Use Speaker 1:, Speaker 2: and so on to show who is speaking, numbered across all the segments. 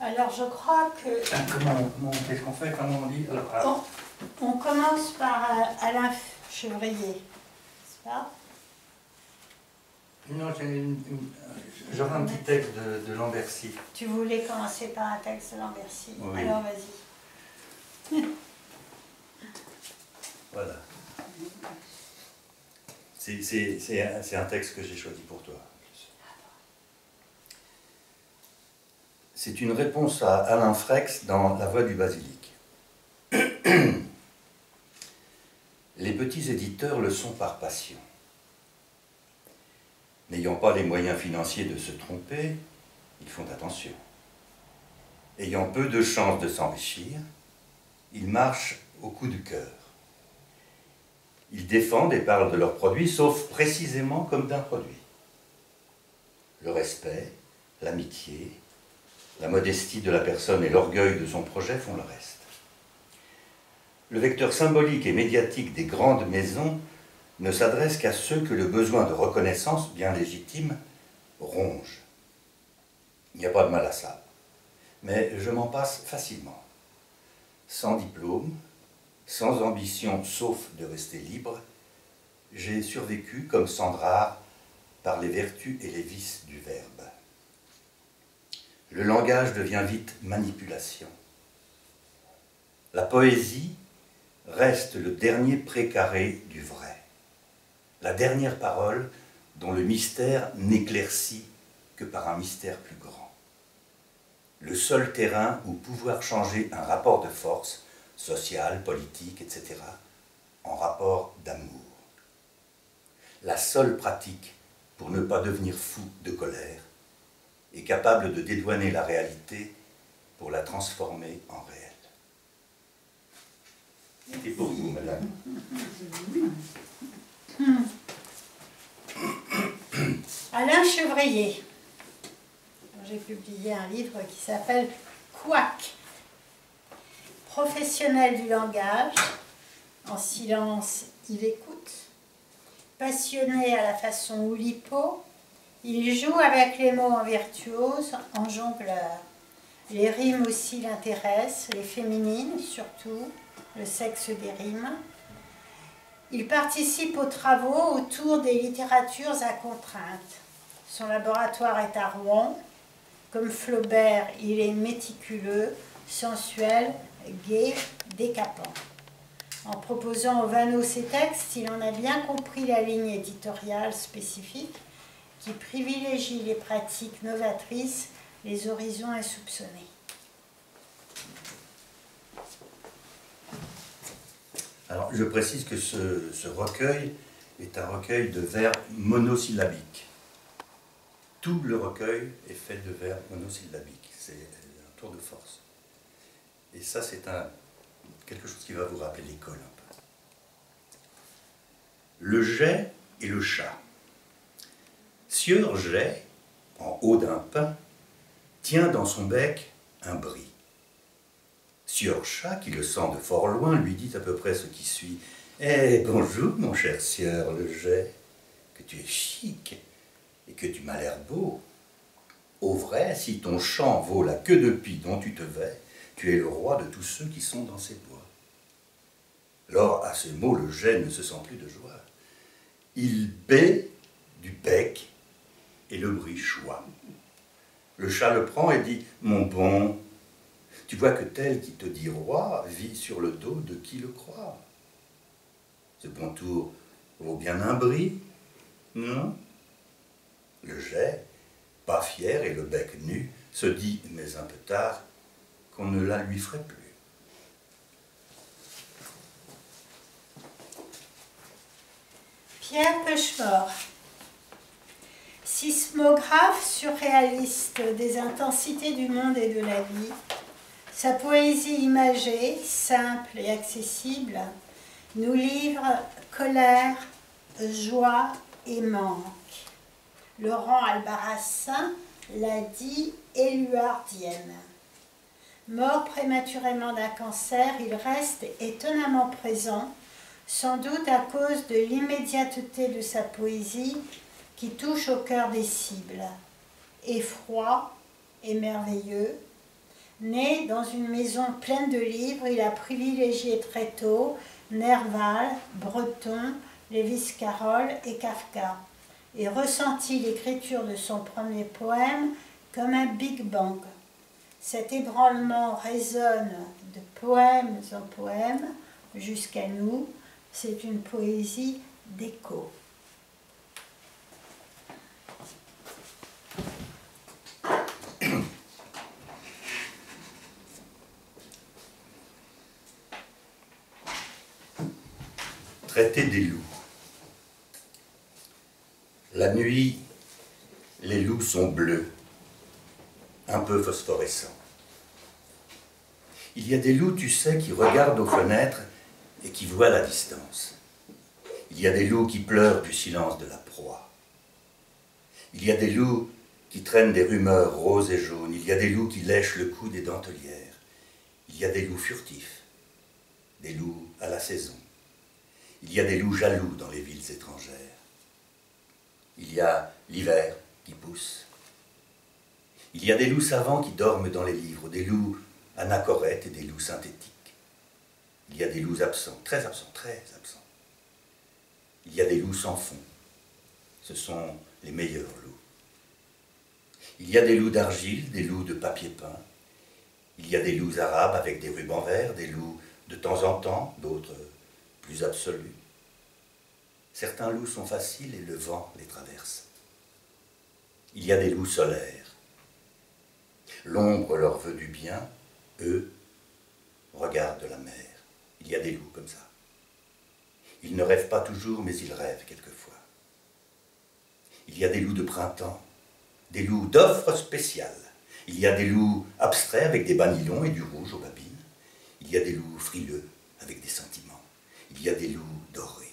Speaker 1: Alors je crois que...
Speaker 2: Qu'est-ce qu'on fait? Comment on dit? Alors,
Speaker 1: on commence par Alain Chevrier, n'est-ce pas?
Speaker 2: Non, j'aurais un petit texte de Lambercy.
Speaker 1: Tu voulais commencer par un texte de Lambercy?
Speaker 2: Oui.
Speaker 1: Alors vas-y.
Speaker 2: Voilà. C'est un texte que j'ai choisi pour toi. C'est une réponse à Alain Frex dans La Voix du Basilic. Les petits éditeurs le sont par passion. N'ayant pas les moyens financiers de se tromper, ils font attention. Ayant peu de chances de s'enrichir, ils marchent au coup du cœur. Ils défendent et parlent de leurs produits, sauf précisément comme d'un produit. Le respect, l'amitié, la modestie de la personne et l'orgueil de son projet font le reste. Le vecteur symbolique et médiatique des grandes maisons ne s'adresse qu'à ceux que le besoin de reconnaissance, bien légitime, ronge. Il n'y a pas de mal à ça, mais je m'en passe facilement. Sans diplôme, sans ambition sauf de rester libre, j'ai survécu comme Sandrard par les vertus et les vices du verbe. Le langage devient vite manipulation. La poésie reste le dernier précaré du vrai, la dernière parole dont le mystère n'éclaircit que par un mystère plus grand. Le seul terrain où pouvoir changer un rapport de force, social, politique, etc., en rapport d'amour. La seule pratique pour ne pas devenir fou de colère est capable de dédouaner la réalité pour la transformer en réel. C'était pour vous, madame.
Speaker 1: Alain Chevrier. J'ai publié un livre qui s'appelle Couac. Professionnel du langage, en silence, il écoute. Passionné à la façon Oulipo, il joue avec les mots en virtuose, en jongleur. Les rimes aussi l'intéressent, les féminines surtout, le sexe des rimes. Il participe aux travaux autour des littératures à contrainte. Son laboratoire est à Rouen. Comme Flaubert, il est méticuleux, sensuel, gai, décapant. En proposant au Vanneau ses textes, il en a bien compris la ligne éditoriale spécifique qui privilégie les pratiques novatrices, les horizons insoupçonnés.
Speaker 2: Alors, je précise que ce recueil est un recueil de vers monosyllabiques. Tout le recueil est fait de vers monosyllabiques. C'est un tour de force. Et ça, c'est quelque chose qui va vous rappeler l'école un peu. Le jet et le chat. Sieur Jet, en haut d'un pin, tient dans son bec un bris. Sieur Chat, qui le sent de fort loin, lui dit à peu près ce qui suit. « Eh, bonjour, mon cher sieur le Jet, que tu es chic et que tu m'as l'air beau. Au vrai, si ton chant vaut la queue de pie dont tu te vais, tu es le roi de tous ceux qui sont dans ces bois. » Lors, à ces mots, le Jet ne se sent plus de joie. Il baie du bec et le bris choit. Le chat le prend et dit « Mon bon, tu vois que tel qui te dit roi vit sur le dos de qui le croit. Ce bon tour vaut bien un bris, non ?» Le Jet, pas fier et le bec nu, se dit, mais un peu tard, qu'on ne la lui ferait plus.
Speaker 1: Pierre Pechemort. Sismographe surréaliste des intensités du monde et de la vie, sa poésie imagée, simple et accessible, nous livre colère, joie et manque. Laurent Albarracin l'a dit éluardienne. Mort prématurément d'un cancer, il reste étonnamment présent, sans doute à cause de l'immédiateté de sa poésie qui touche au cœur des cibles. Effroi et merveilleux, Né dans une maison pleine de livres, il a privilégié très tôt Nerval, Breton, Lewis-Carroll et Kafka, et ressentit l'écriture de son premier poème comme un Big Bang. Cet ébranlement résonne de poèmes en poèmes jusqu'à nous. C'est une poésie d'écho.
Speaker 2: Traité des loups. La nuit, les loups sont bleus, un peu phosphorescents. Il y a des loups, tu sais, qui regardent aux fenêtres et qui voient la distance. Il y a des loups qui pleurent du silence de la proie. Il y a des loups qui traînent des rumeurs roses et jaunes. Il y a des loups qui lèchent le cou des dentelières. Il y a des loups furtifs, des loups à la saison. Il y a des loups jaloux dans les villes étrangères. Il y a l'hiver qui pousse. Il y a des loups savants qui dorment dans les livres, des loups anachorètes et des loups synthétiques. Il y a des loups absents, très absents, très absents. Il y a des loups sans fond. Ce sont les meilleurs loups. Il y a des loups d'argile, des loups de papier peint. Il y a des loups arabes avec des rubans verts, des loups de temps en temps, d'autres plus absolus. Certains loups sont faciles et le vent les traverse. Il y a des loups solaires. L'ombre leur veut du bien, eux regardent la mer. Il y a des loups comme ça. Ils ne rêvent pas toujours, mais ils rêvent quelquefois. Il y a des loups de printemps, des loups d'offres spéciales. Il y a des loups abstraits avec des banillons et du rouge aux babines. Il y a des loups frileux avec des sentiments. Il y a des loups dorés.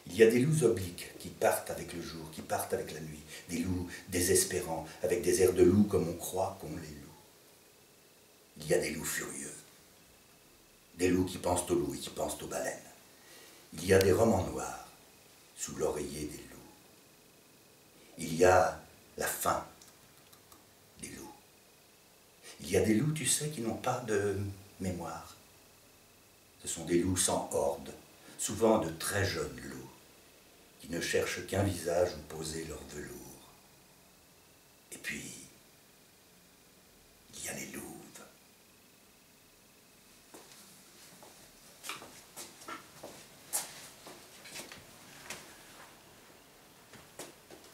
Speaker 2: Il y a des loups obliques qui partent avec le jour, qui partent avec la nuit. Des loups désespérants, avec des airs de loup comme on croit qu'on les loue. Il y a des loups furieux. Des loups qui pensent aux loups et qui pensent aux baleines. Il y a des romans noirs sous l'oreiller des loups. Il y a la faim des loups. Il y a des loups, tu sais, qui n'ont pas de mémoire. Ce sont des loups sans horde, souvent de très jeunes loups, qui ne cherchent qu'un visage où poser leur velours. Et puis, il y a les louves.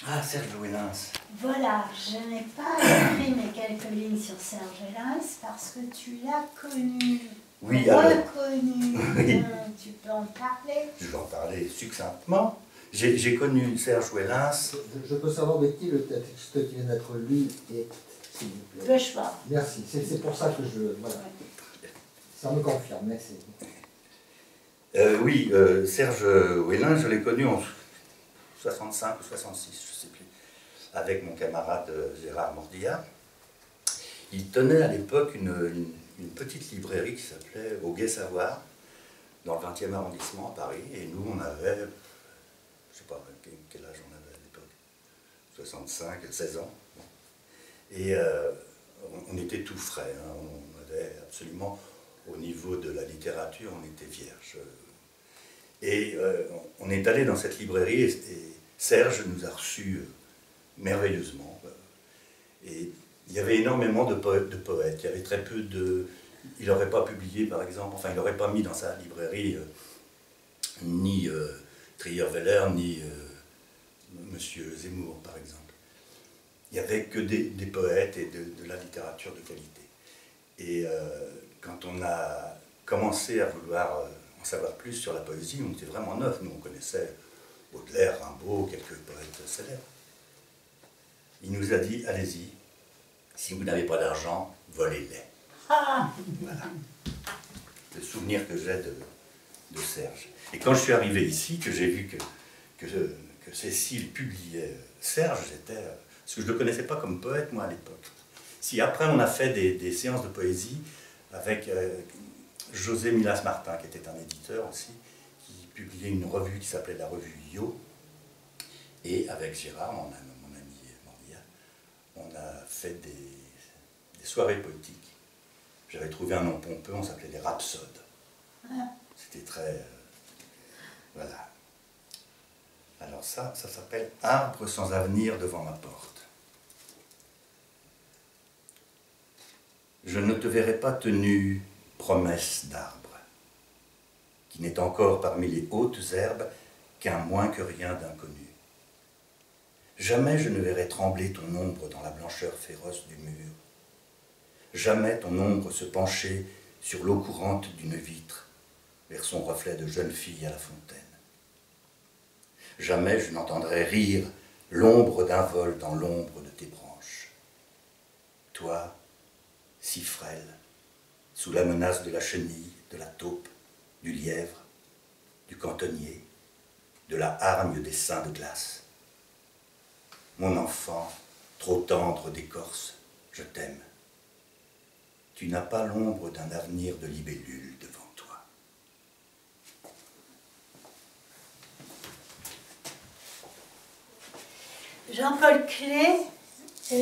Speaker 2: Ah, Serge Ouellens.
Speaker 1: Voilà, je n'ai pas écrit mes quelques lignes sur Serge Ouellens parce que tu l'as connu,
Speaker 2: Oui,
Speaker 1: reconnu.
Speaker 2: oui.
Speaker 1: Tu peux en parler?
Speaker 2: Je vais en parler succinctement. J'ai connu Serge Ouellens.
Speaker 3: Je peux savoir de qui le texte qui vient d'être lu est, s'il vous plaît.
Speaker 1: Le choix.
Speaker 3: Merci, c'est pour ça que je... Voilà. Ça me confirme, merci.
Speaker 2: Oui, Serge Ouellens, je l'ai connu en 65 ou 66, je ne sais plus, avec mon camarade Gérard Mordillat. Il tenait à l'époque une petite librairie qui s'appelait Au Gai Savoir, dans le 20e arrondissement à Paris, et nous on avait, je ne sais pas quel âge on avait à l'époque, 65, 16 ans, et on était tout frais, hein. On avait absolument, au niveau de la littérature, on était vierge. Et on est allé dans cette librairie et Serge nous a reçus merveilleusement. Et il y avait énormément de poètes. Il y avait très peu de... Il n'aurait pas publié, par exemple, enfin, il n'aurait pas mis dans sa librairie ni Trierweiler, ni Monsieur Zemmour, par exemple. Il n'y avait que des poètes et de la littérature de qualité. Et quand on a commencé à vouloir en savoir plus sur la poésie, on était vraiment neuf. Nous, on connaissait Baudelaire, Rimbaud, quelques poètes célèbres. Il nous a dit, allez-y, si vous n'avez pas d'argent, volez-les.
Speaker 1: Ah.
Speaker 2: Voilà. Le souvenir que j'ai de Serge. Et quand je suis arrivé ici, que j'ai vu que Cécile publiait Serge, j'étais... Parce que je ne le connaissais pas comme poète, moi, à l'époque. Si après, on a fait des séances de poésie avec José Milas-Martin, qui était un éditeur aussi, qui publiait une revue qui s'appelait la revue Yo. Et avec Gérard, mon ami Mordillat, on a fait des soirée poétique. J'avais trouvé un nom pompeux, on s'appelait les Rhapsodes. C'était très... voilà. Alors ça s'appelle « Arbre sans avenir devant ma porte ». Je ne te verrai pas tenue, promesse d'arbre, qui n'est encore parmi les hautes herbes qu'un moins que rien d'inconnu. Jamais je ne verrai trembler ton ombre dans la blancheur féroce du mur. Jamais ton ombre se pencher sur l'eau courante d'une vitre, vers son reflet de jeune fille à la fontaine. Jamais je n'entendrai rire l'ombre d'un vol dans l'ombre de tes branches. Toi, si frêle, sous la menace de la chenille, de la taupe, du lièvre, du cantonnier, de la hargne des seins de glace. Mon enfant, trop tendre d'écorce, je t'aime. Tu n'as pas l'ombre d'un avenir de libellule devant toi.
Speaker 1: Jean-Paul Clé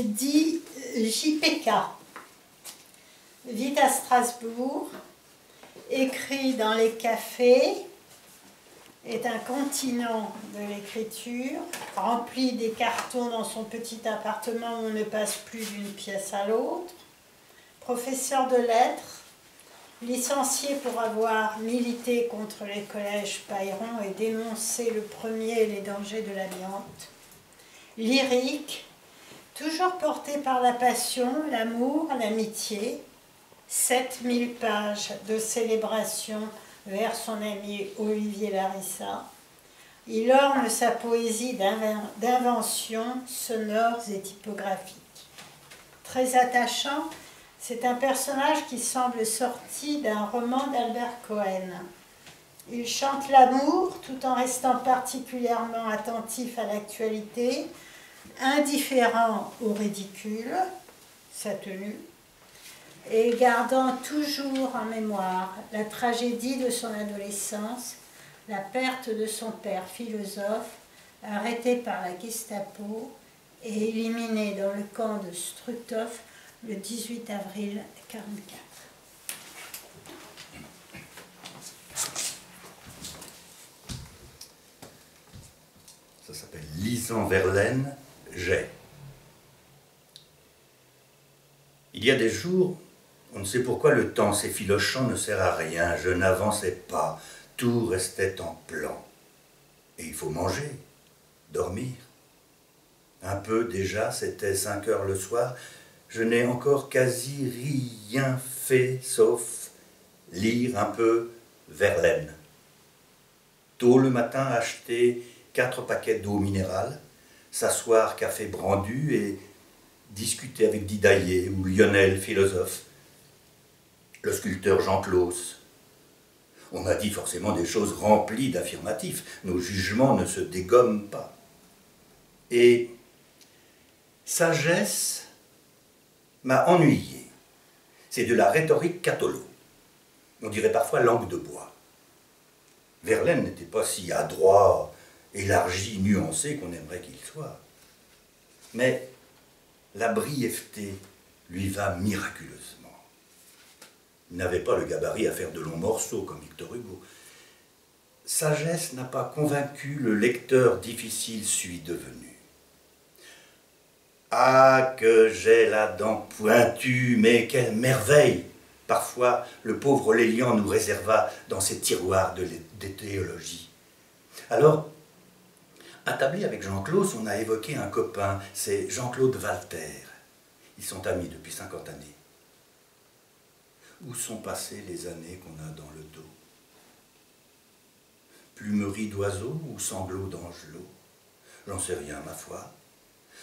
Speaker 1: dit JPK. Vit à Strasbourg, écrit dans les cafés, est un continent de l'écriture, rempli des cartons dans son petit appartement où on ne passe plus d'une pièce à l'autre, professeur de lettres, licencié pour avoir milité contre les collèges Pailleron et dénoncé le premier les dangers de l'amiante, lyrique, toujours porté par la passion, l'amour, l'amitié, 7000 pages de célébration vers son ami Olivier Larissa. Il orne sa poésie d'inventions sonores et typographiques. Très attachant, c'est un personnage qui semble sorti d'un roman d'Albert Cohen. Il chante l'amour tout en restant particulièrement attentif à l'actualité, indifférent au ridicule, sa tenue, et gardant toujours en mémoire la tragédie de son adolescence, la perte de son père philosophe, arrêté par la Gestapo et éliminé dans le camp de Struthof le 18 avril 1944.
Speaker 2: Ça s'appelle Lisant Verlaine, j'ai. Il y a des jours, on ne sait pourquoi le temps s'effilochant ne sert à rien, je n'avançais pas, tout restait en plan. Et il faut manger, dormir. Un peu déjà, c'était 5 heures le soir, je n'ai encore quasi rien fait sauf lire un peu Verlaine. Tôt le matin, acheter 4 paquets d'eau minérale, s'asseoir café brandu et discuter avec Didaillé ou Lionel, philosophe, le sculpteur Jean Claus. On a dit forcément des choses remplies d'affirmatifs. Nos jugements ne se dégomment pas. Et sagesse m'a ennuyé. C'est de la rhétorique catholo. On dirait parfois langue de bois. Verlaine n'était pas si adroit, élargi, nuancé qu'on aimerait qu'il soit. Mais la brièveté lui va miraculeusement. Il n'avait pas le gabarit à faire de longs morceaux comme Victor Hugo. Sagesse n'a pas convaincu le lecteur difficile suis devenu. Ah, que j'ai la dent pointue, mais quelle merveille! Parfois, le pauvre Lélian nous réserva dans ses tiroirs de théologie. Alors, attablé avec Jean Claus, on a évoqué un copain, c'est Jean-Claude Walter. Ils sont amis depuis 50 années. Où sont passées les années qu'on a dans le dos? Plumerie d'oiseaux ou sanglots d'angelot? J'en sais rien, ma foi.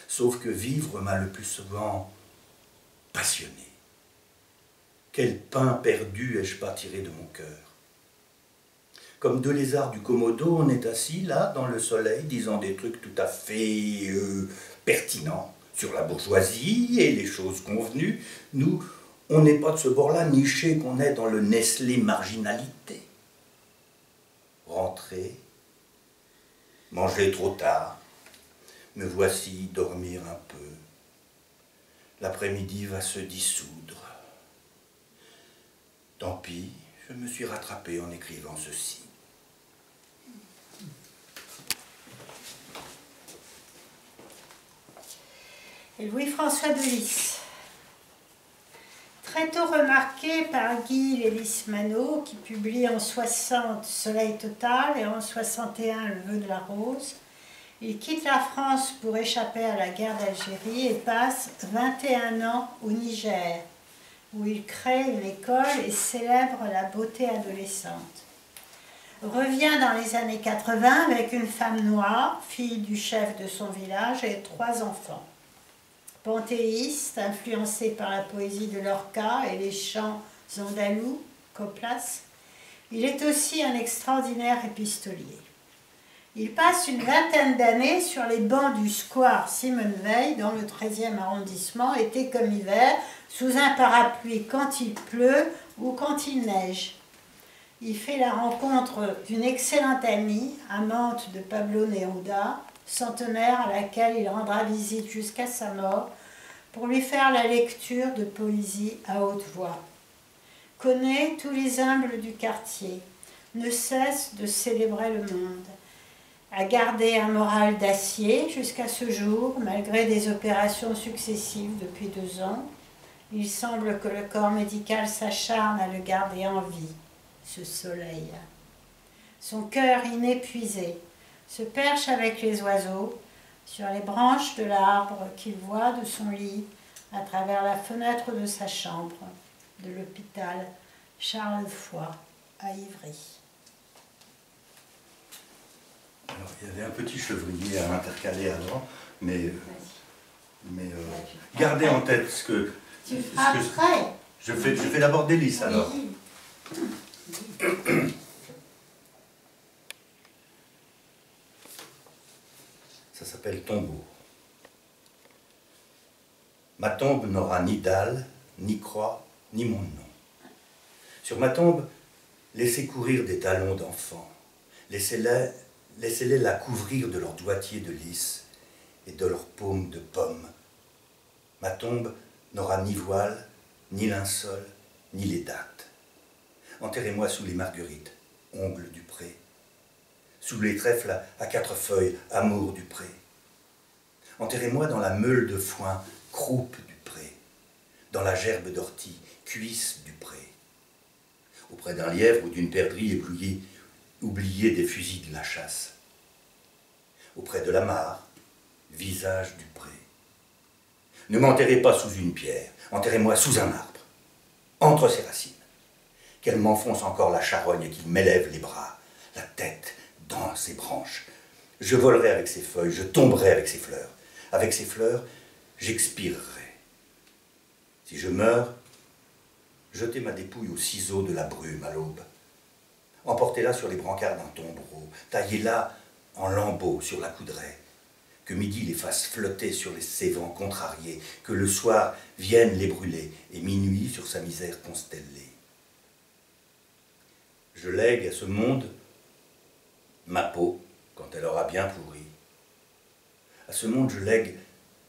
Speaker 2: Sauf que vivre m'a le plus souvent passionné. Quel pain perdu ai-je pas tiré de mon cœur? Comme deux lézards du Komodo, on est assis là, dans le soleil, disant des trucs tout à fait pertinents sur la bourgeoisie et les choses convenues. Nous, on n'est pas de ce bord-là, niché qu'on est dans le Nestlé marginalité. Rentrer, manger trop tard, me voici dormir un peu. L'après-midi va se dissoudre. Tant pis, je me suis rattrapé en écrivant ceci.
Speaker 1: Et Louis-François de Lys. Très tôt remarqué par Guy Lélis-Manot, qui publie en 60 Soleil total et en 61 Le vœu de la rose, il quitte la France pour échapper à la guerre d'Algérie et passe 21 ans au Niger, où il crée une école et célèbre la beauté adolescente. Revient dans les années 80 avec une femme noire, fille du chef de son village, et 3 enfants. Panthéiste, influencé par la poésie de Lorca et les chants andalous, coplas, il est aussi un extraordinaire épistolier. Il passe une vingtaine d'années sur les bancs du square Simone Veil dans le 13e arrondissement, été comme hiver, sous un parapluie quand il pleut ou quand il neige. Il fait la rencontre d'une excellente amie, amante de Pablo Neruda, centenaire à laquelle il rendra visite jusqu'à sa mort, pour lui faire la lecture de poésie à haute voix. Connaît tous les humbles du quartier, ne cesse de célébrer le monde, a gardé un moral d'acier jusqu'à ce jour, malgré des opérations successives depuis 2 ans. Il semble que le corps médical s'acharne à le garder en vie, ce soleil. Son cœur inépuisé se perche avec les oiseaux sur les branches de l'arbre qu'il voit de son lit à travers la fenêtre de sa chambre de l'hôpital Charles Foy à Ivry.
Speaker 2: Alors, il y avait un petit chevrier à intercaler avant, mais gardez en tête ce que...
Speaker 1: Tu feras après.
Speaker 2: Je fais d'abord des listes, alors.
Speaker 1: Oui.
Speaker 2: Ça s'appelle tombeau. Ma tombe n'aura ni dalle, ni croix, ni mon nom. Sur ma tombe, laissez courir des talons d'enfants. Laissez-les la couvrir de leurs doigtiers de lys et de leurs paumes de pommes. Ma tombe n'aura ni voile, ni linceul, ni les dates. Enterrez-moi sous les marguerites, ongles du pré. Sous les trèfles à 4 feuilles, amour du pré. Enterrez-moi dans la meule de foin, croupe du pré. Dans la gerbe d'ortie, cuisse du pré. Auprès d'un lièvre ou d'une perdrix éblouie, oubliez des fusils de la chasse. Auprès de la mare, visage du pré. Ne m'enterrez pas sous une pierre, enterrez-moi sous un arbre, entre ses racines. Qu'elle m'enfonce encore la charogne et qu'il m'élève les bras, la tête dans ses branches. Je volerai avec ses feuilles, je tomberai avec ses fleurs. Avec ses fleurs, j'expirerai. Si je meurs, jetez ma dépouille aux ciseaux de la brume à l'aube. Emportez-la sur les brancards d'un tombereau, taillez-la en lambeaux sur la coudraie. Que midi les fasse flotter sur ces vents contrariés, que le soir vienne les brûler, et minuit sur sa misère constellée. Je lègue à ce monde ma peau, quand elle aura bien pourri. À ce monde, je lègue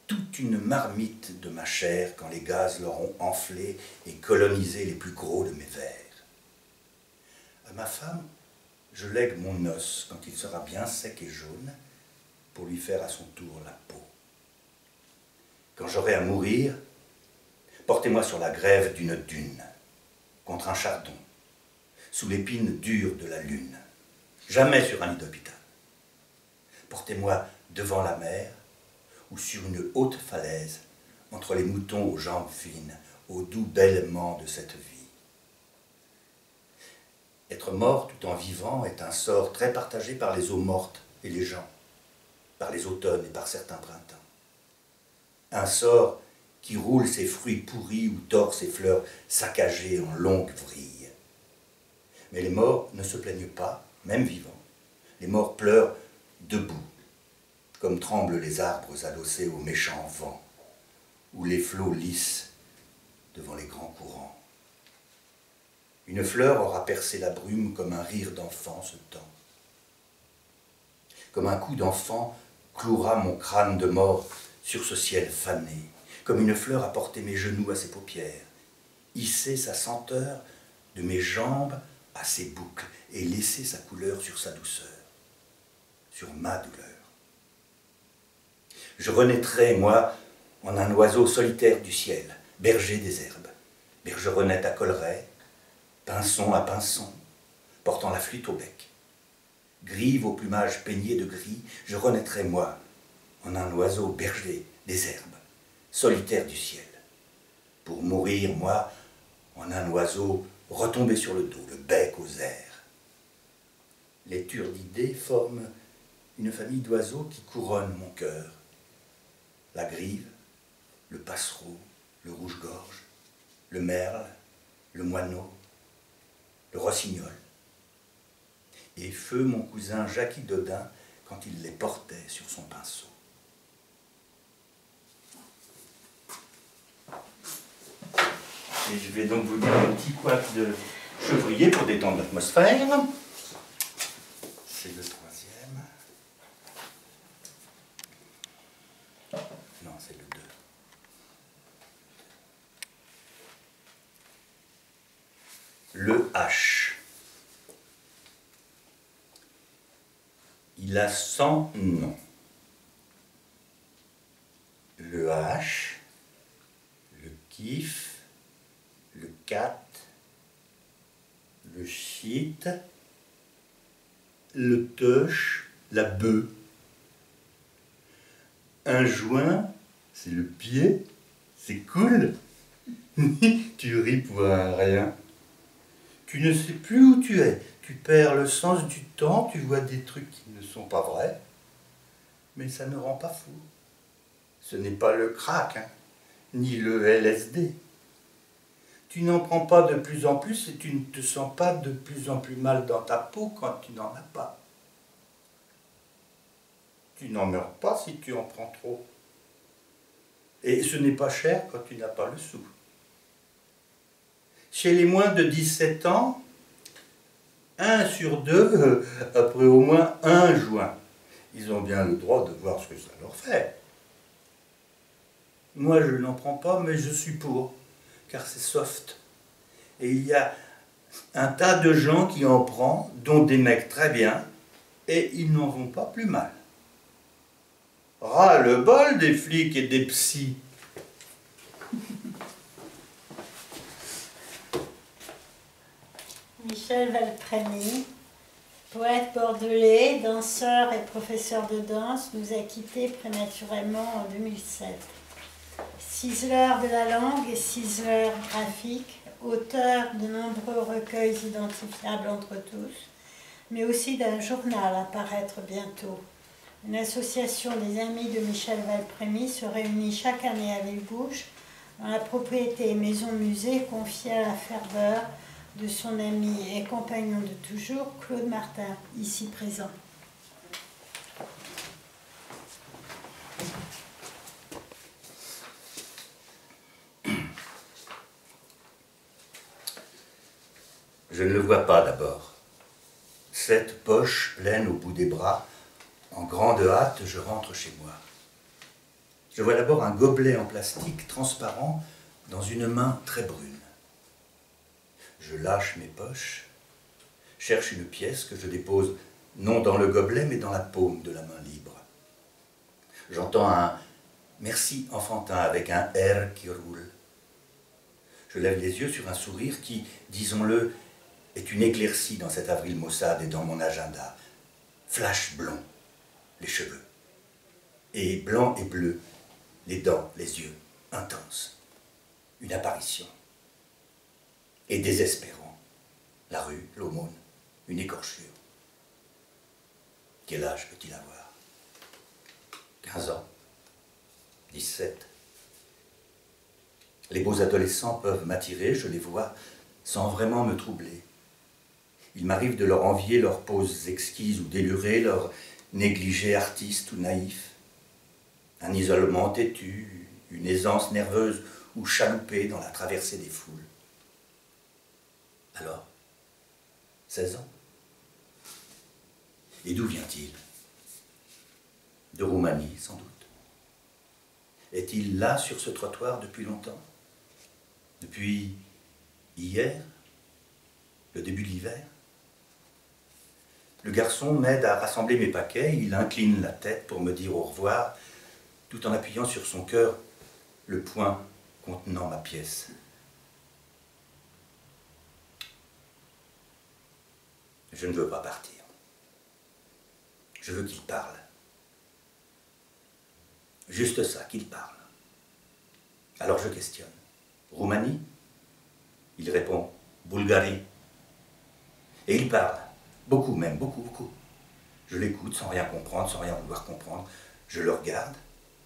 Speaker 2: toute une marmite de ma chair quand les gaz l'auront enflé et colonisé les plus gros de mes vers. À ma femme, je lègue mon os quand il sera bien sec et jaune, pour lui faire à son tour la peau. Quand j'aurai à mourir, portez-moi sur la grève d'une dune, contre un chardon, sous l'épine dure de la lune, jamais sur un lit d'hôpital. Portez-moi devant la mer, ou sur une haute falaise, entre les moutons aux jambes fines, au doux bêlement de cette vie. Être mort tout en vivant est un sort très partagé par les eaux mortes et les gens, par les automnes et par certains printemps. Un sort qui roule ses fruits pourris ou tord ses fleurs saccagées en longues vrilles. Mais les morts ne se plaignent pas, même vivants. Les morts pleurent debout, comme tremblent les arbres adossés aux méchants vents, ou les flots lisses devant les grands courants. Une fleur aura percé la brume comme un rire d'enfant ce temps. Comme un coup d'enfant clouera mon crâne de mort sur ce ciel fané, comme une fleur a porté mes genoux à ses paupières, hissé sa senteur de mes jambes à ses boucles et laisser sa couleur sur sa douceur, sur ma douleur. Je renaîtrai, moi, en un oiseau solitaire du ciel, berger des herbes, bergeronnette à collerets, pinson à pinson, portant la flûte au bec. Grive au plumage peigné de gris, je renaîtrai, moi, en un oiseau berger des herbes, solitaire du ciel, pour mourir, moi, en un oiseau retombé sur le dos, le bec aux airs. Les turdidés forment une famille d'oiseaux qui couronnent mon cœur. La grive, le passereau, le rouge-gorge, le merle, le moineau, le rossignol. Et feu mon cousin Jackie Dodin quand il les portait sur son pinceau. Et je vais donc vous dire un petit couac de chevrier pour détendre l'atmosphère. C'est le troisième. Non, c'est le 2. Le H. Il a 100 noms. Le H, le kiff, le cat, le shit, le tush, la bœuf. Un joint, c'est le pied, c'est cool. Tu ris pour un rien. Tu ne sais plus où tu es. Tu perds le sens du temps, tu vois des trucs qui ne sont pas vrais. Mais ça ne rend pas fou. Ce n'est pas le crack, hein, ni le LSD. Tu n'en prends pas de plus en plus et tu ne te sens pas de plus en plus mal dans ta peau quand tu n'en as pas. Tu n'en meurs pas si tu en prends trop. Et ce n'est pas cher quand tu n'as pas le sou. Chez les moins de 17 ans, 1 sur 2, après au moins un joint. Ils ont bien le droit de voir ce que ça leur fait. Moi, je n'en prends pas, mais je suis pour, car c'est soft. Et il y a un tas de gens qui en prennent, dont des mecs très bien, et ils n'en vont pas plus mal. Ras le bol des flics et des psys.
Speaker 1: Michel Valprémy, poète bordelais, danseur et professeur de danse, nous a quittés prématurément en 2007. Ciseleur de la langue et ciseleur graphique, auteur de nombreux recueils identifiables entre tous, mais aussi d'un journal à paraître bientôt. Une association des amis de Michel Valprémy se réunit chaque année à Villebouche, dans la propriété maison-musée confiée à la ferveur de son ami et compagnon de toujours, Claude Martin, ici présent.
Speaker 2: Je ne le vois pas d'abord. Cette poche pleine au bout des bras, en grande hâte, je rentre chez moi. Je vois d'abord un gobelet en plastique transparent dans une main très brune. Je lâche mes poches, cherche une pièce que je dépose non dans le gobelet, mais dans la paume de la main libre. J'entends un merci enfantin avec un R qui roule. Je lève les yeux sur un sourire qui, disons-le, est une éclaircie dans cet avril maussade et dans mon agenda. Flash blond, les cheveux. Et blanc et bleu, les dents, les yeux, intenses. Une apparition. Et désespérant. La rue, l'aumône, une écorchure. Quel âge peut-il avoir? 15 ans? 17? Les beaux adolescents peuvent m'attirer, je les vois, sans vraiment me troubler. Il m'arrive de leur envier leurs poses exquises ou délurées, leur négligé artiste ou naïf. Un isolement têtu, une aisance nerveuse ou chaloupée dans la traversée des foules. Alors, 16 ans? Et d'où vient-il? De Roumanie, sans doute. Est-il là, sur ce trottoir, depuis longtemps? Depuis hier? Le début de l'hiver. Le garçon m'aide à rassembler mes paquets, il incline la tête pour me dire au revoir, tout en appuyant sur son cœur le poing contenant ma pièce. Je ne veux pas partir. Je veux qu'il parle. Juste ça, qu'il parle. Alors je questionne. Roumanie? Il répond, Bulgarie. Et il parle. Beaucoup même, beaucoup. Je l'écoute sans rien comprendre, sans rien vouloir comprendre. Je le regarde,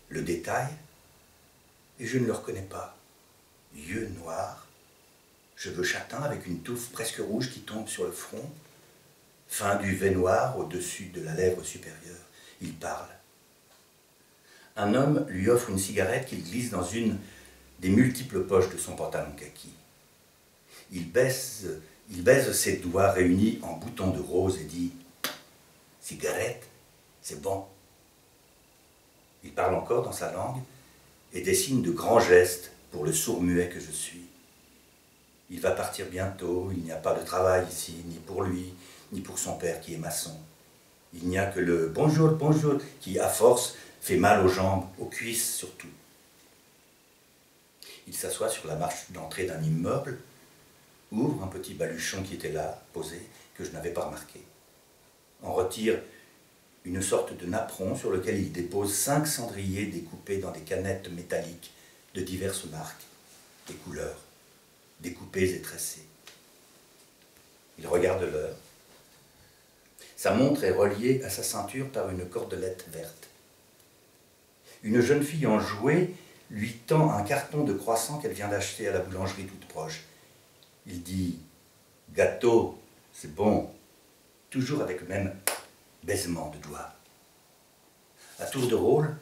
Speaker 2: le détaille, et je ne le reconnais pas. Yeux noirs, cheveux châtains avec une touffe presque rouge qui tombe sur le front, fin duvet noir au-dessus de la lèvre supérieure. Il parle. Un homme lui offre une cigarette qu'il glisse dans une des multiples poches de son pantalon kaki. Il baise ses doigts réunis en boutons de rose et dit « Cigarette, c'est bon ». Il parle encore dans sa langue et dessine de grands gestes pour le sourd-muet que je suis. Il va partir bientôt, il n'y a pas de travail ici, ni pour lui, ni pour son père qui est maçon. Il n'y a que le « bonjour, bonjour » qui, à force, fait mal aux jambes, aux cuisses surtout. Il s'assoit sur la marche d'entrée d'un immeuble, ouvre un petit baluchon qui était là, posé, que je n'avais pas remarqué. En retire une sorte de napperon sur lequel il dépose 5 cendriers découpés dans des canettes métalliques de diverses marques, des couleurs, découpées et tressées. Il regarde l'heure. Sa montre est reliée à sa ceinture par une cordelette verte. Une jeune fille en jouet lui tend un carton de croissants qu'elle vient d'acheter à la boulangerie toute proche. Il dit « Gâteau, c'est bon », toujours avec le même baisement de doigts. À tour de rôle,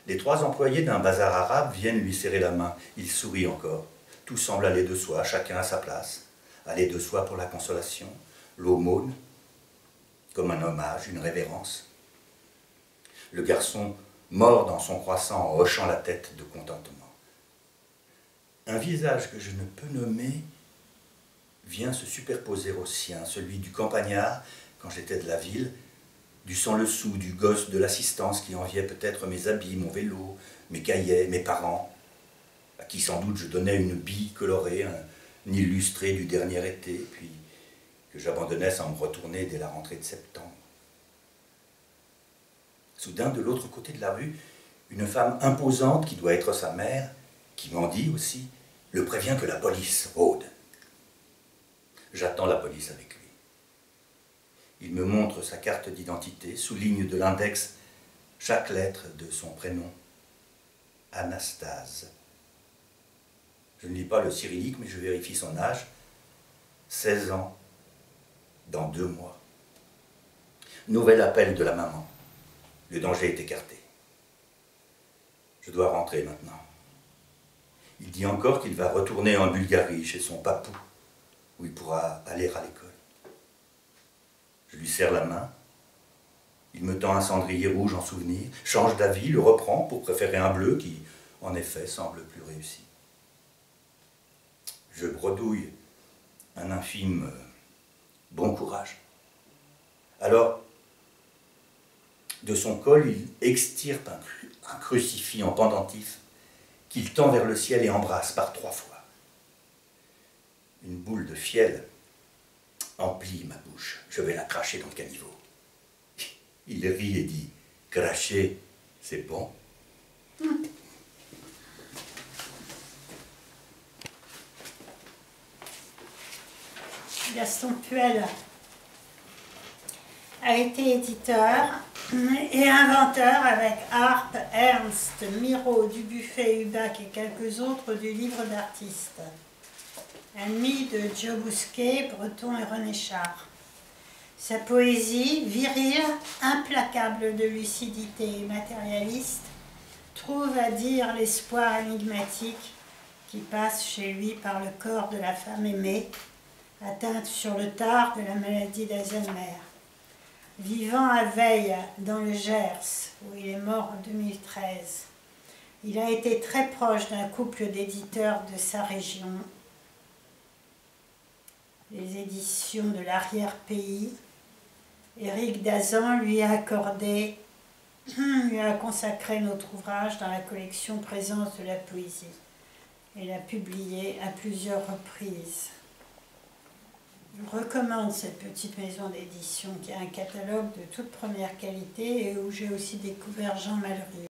Speaker 2: les 3 employés d'un bazar arabe viennent lui serrer la main. Il sourit encore. Tout semble aller de soi, chacun à sa place. Aller de soi pour la consolation, l'aumône, comme un hommage, une révérence. Le garçon mord dans son croissant en hochant la tête de contentement. Un visage que je ne peux nommer vient se superposer au sien, celui du campagnard, quand j'étais de la ville, du sans-le-sou, du gosse de l'assistance qui enviait peut-être mes habits, mon vélo, mes cahiers, mes parents, à qui sans doute je donnais une bille colorée, un illustré du dernier été, puis que j'abandonnais sans me retourner dès la rentrée de septembre. Soudain, de l'autre côté de la rue, une femme imposante qui doit être sa mère, qui m'en dit aussi, le prévient que la police rôde. J'attends la police avec lui. Il me montre sa carte d'identité, souligne de l'index chaque lettre de son prénom. Anastase. Je ne lis pas le cyrillique, mais je vérifie son âge. 16 ans, dans 2 mois. Nouvel appel de la maman. Le danger est écarté. Je dois rentrer maintenant. Il dit encore qu'il va retourner en Bulgarie, chez son papou, où il pourra aller à l'école. Je lui serre la main. Il me tend un cendrier rouge en souvenir, change d'avis, le reprend pour préférer un bleu qui, en effet, semble plus réussi. Je bredouille un infime bon courage. Alors, de son col, il extirpe un crucifix en pendentif qu'il tend vers le ciel et embrasse par 3 fois. Une boule de fiel emplit ma bouche. Je vais la cracher dans le caniveau. Il rit et dit « Cracher, c'est bon ».
Speaker 1: Gaston Puel a été éditeur et inventeur avec Harpe, Ernst, Miro, Dubuffet, Hubac et quelques autres du livre d'artistes. Ami de Joe Bousquet, Breton et René Char. Sa poésie, virile, implacable de lucidité et matérialiste, trouve à dire l'espoir énigmatique qui passe chez lui par le corps de la femme aimée, atteinte sur le tard de la maladie d'Alzheimer. Vivant à Veille, dans le Gers, où il est mort en 2013, il a été très proche d'un couple d'éditeurs de sa région, les éditions de l'arrière-pays. Éric Dazan lui a consacré notre ouvrage dans la collection Présence de la poésie et l'a publié à plusieurs reprises. Je recommande cette petite maison d'édition qui a un catalogue de toute première qualité et où j'ai aussi découvert Jean Malraux.